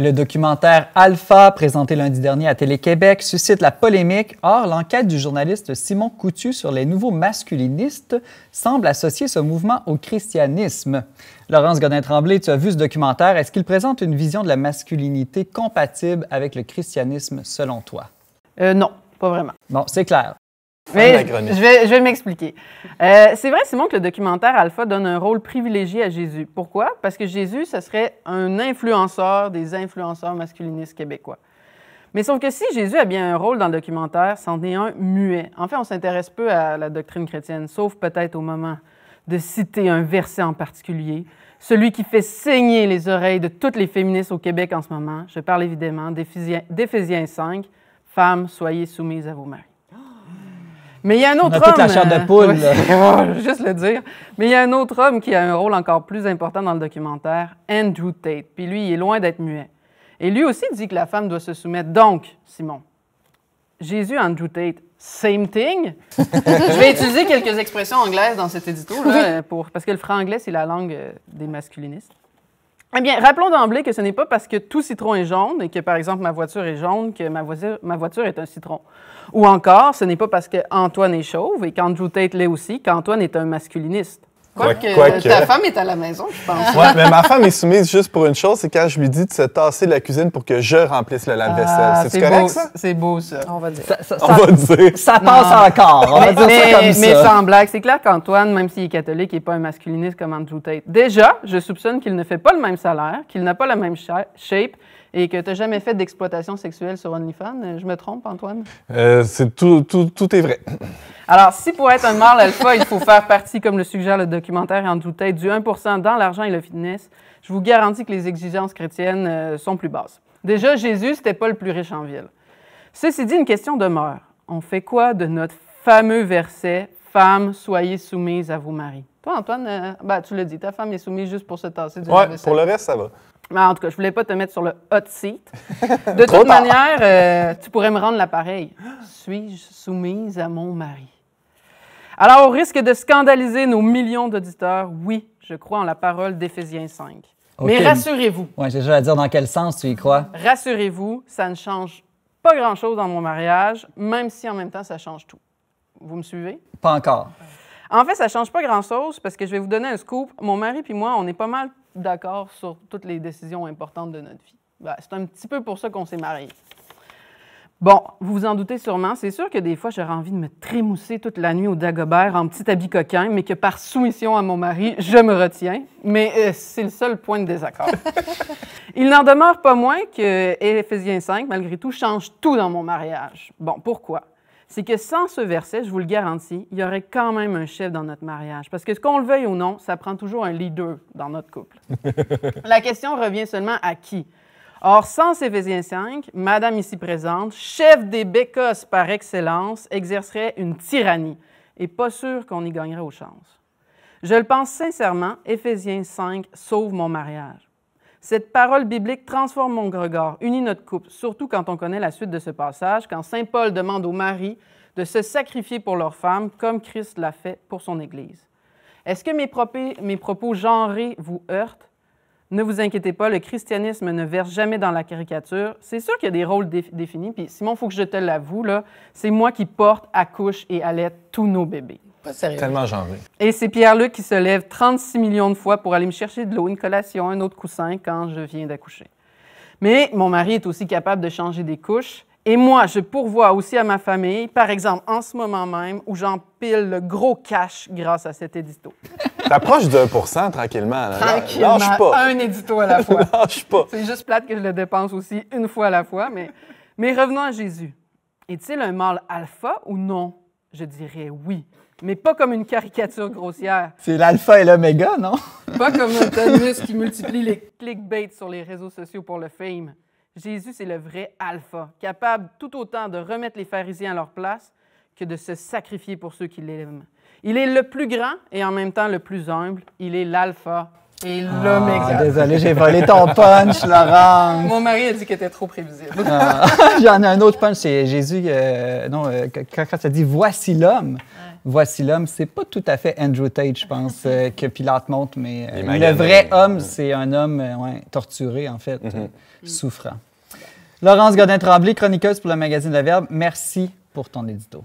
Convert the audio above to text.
Le documentaire Alpha, présenté lundi dernier à Télé-Québec, suscite la polémique. Or, l'enquête du journaliste Simon Coutu sur les nouveaux masculinistes semble associer ce mouvement au christianisme. Laurence Godin-Tremblay, tu as vu ce documentaire. Est-ce qu'il présente une vision de la masculinité compatible avec le christianisme, selon toi? Non, pas vraiment. Bon, c'est clair. Mais je vais m'expliquer. C'est vrai, Simon, que le documentaire Alpha donne un rôle privilégié à Jésus. Pourquoi? Parce que Jésus, ce serait un influenceur des influenceurs masculinistes québécois. Mais sauf que si Jésus a bien un rôle dans le documentaire, c'en est un muet. En fait, on s'intéresse peu à la doctrine chrétienne, sauf peut-être au moment de citer un verset en particulier, celui qui fait saigner les oreilles de toutes les féministes au Québec en ce moment. Je parle évidemment d'Éphésiens 5, « Femmes, soyez soumises à vos maris ». Mais il y a un autre homme... toute la chair de poule. Je vais juste le dire. Mais il y a un autre homme qui a un rôle encore plus important dans le documentaire, Andrew Tate. Puis lui, il est loin d'être muet. Et lui aussi dit que la femme doit se soumettre. Donc, Simon, Jésus, Andrew Tate, same thing. Je vais utiliser quelques expressions anglaises dans cet édito, là, parce que le franc-anglais, c'est la langue des masculinistes. Eh bien, rappelons d'emblée que ce n'est pas parce que tout citron est jaune et que, par exemple, ma voiture est jaune que ma voiture est un citron. Ou encore, ce n'est pas parce qu'Antoine est chauve et qu'Andrew Tate l'est aussi qu'Antoine est un masculiniste. Quoique ta femme est à la maison, je pense. Oui, mais ma femme est soumise juste pour une chose, c'est quand je lui dis de se tasser de la cuisine pour que je remplisse le lave-vaisselle. C'est correct, ça? C'est beau, ça. On va dire. Ça passe encore. On va dire ça comme ça. Mais sans blague, c'est clair qu'Antoine, même s'il est catholique, n'est pas un masculiniste comme Andrew Tate. Déjà, je soupçonne qu'il ne fait pas le même salaire, qu'il n'a pas la même shape et que tu n'as jamais fait d'exploitation sexuelle sur OnlyFans. Je me trompe, Antoine? Tout est vrai. Alors, si pour être un mâle alpha, il faut faire partie, comme le suggère le documentaire Andrew Tate, du 1% dans l'argent et le fitness, je vous garantis que les exigences chrétiennes sont plus basses. Déjà, Jésus, c'était pas le plus riche en ville. Ceci dit, une question demeure. On fait quoi de notre fameux verset « Femmes, soyez soumises à vos maris ». Toi, Antoine, tu l'as dit, ta femme est soumise juste pour se tasser du lave-vaisselle. Pour le reste, ça va. Mais en tout cas, je voulais pas te mettre sur le hot seat. De toute manière, tu pourrais me rendre l'appareil. Suis-je soumise à mon mari? Alors, au risque de scandaliser nos millions d'auditeurs, oui, je crois en la parole d'Éphésiens 5. Okay. Mais rassurez-vous. Oui, j'ai déjà à dire dans quel sens tu y crois. Rassurez-vous, ça ne change pas grand-chose dans mon mariage, même si en même temps, ça change tout. Vous me suivez? Pas encore. En fait, ça ne change pas grand-chose parce que je vais vous donner un scoop. Mon mari et moi, on est pas mal d'accord sur toutes les décisions importantes de notre vie. Ben, c'est un petit peu pour ça qu'on s'est mariés. Bon, vous vous en doutez sûrement, c'est sûr que des fois, j'aurais envie de me trémousser toute la nuit au Dagobert en petit habit coquin, mais que par soumission à mon mari, je me retiens. Mais c'est le seul point de désaccord. Il n'en demeure pas moins que Éphésiens 5, malgré tout, change tout dans mon mariage. Bon, pourquoi? C'est que sans ce verset, je vous le garantis, il y aurait quand même un chef dans notre mariage. Parce que qu'on le veuille ou non, ça prend toujours un leader dans notre couple. La question revient seulement à qui? Or, sans Éphésiens 5, Madame ici présente, chef des bécosses par excellence, exercerait une tyrannie. Et pas sûr qu'on y gagnerait aux chances. Je le pense sincèrement, Éphésiens 5 sauve mon mariage. Cette parole biblique transforme mon regard, unit notre couple, surtout quand on connaît la suite de ce passage, quand saint Paul demande aux maris de se sacrifier pour leurs femmes, comme Christ l'a fait pour son Église. Est-ce que mes propos genrés vous heurtent? Ne vous inquiétez pas, le christianisme ne verse jamais dans la caricature. C'est sûr qu'il y a des rôles définis, puis Simon, il faut que je te l'avoue, là, c'est moi qui porte, accouche et allaite tous nos bébés. Pas sérieux. Tellement genré. Et c'est Pierre-Luc qui se lève 36 millions de fois pour aller me chercher de l'eau, une collation, un autre coussin quand je viens d'accoucher. Mais mon mari est aussi capable de changer des couches. Et moi, je pourvois aussi à ma famille, par exemple en ce moment même, où j'empile le gros cash grâce à cet édito. T'approches de 1% tranquillement. Là. Tranquillement, lâche pas. Un édito à la fois. Lâche pas. C'est juste plate que je le dépense aussi une fois à la fois. Mais revenons à Jésus. Est-il un mâle alpha ou non? Je dirais oui. Mais pas comme une caricature grossière. C'est l'alpha et l'oméga, non? Pas comme un tonus qui multiplie les clickbait sur les réseaux sociaux pour le fame. Jésus, c'est le vrai alpha, capable tout autant de remettre les pharisiens à leur place que de se sacrifier pour ceux qui l'aiment. Il est le plus grand et en même temps le plus humble. Il est l'alpha et l'oméga. Désolé, j'ai volé ton punch, Laurence. Mon mari a dit qu'il était trop prévisible. J'en ai un autre punch, c'est Jésus, quand ça dit « Voici l'homme ». Voici l'homme. C'est pas tout à fait Andrew Tate, je pense, que Pilate montre, mais Les le maganés. vrai homme, c'est un homme torturé, en fait, souffrant. Laurence Godin-Tremblay, chroniqueuse pour le magazine Le Verbe, merci pour ton édito.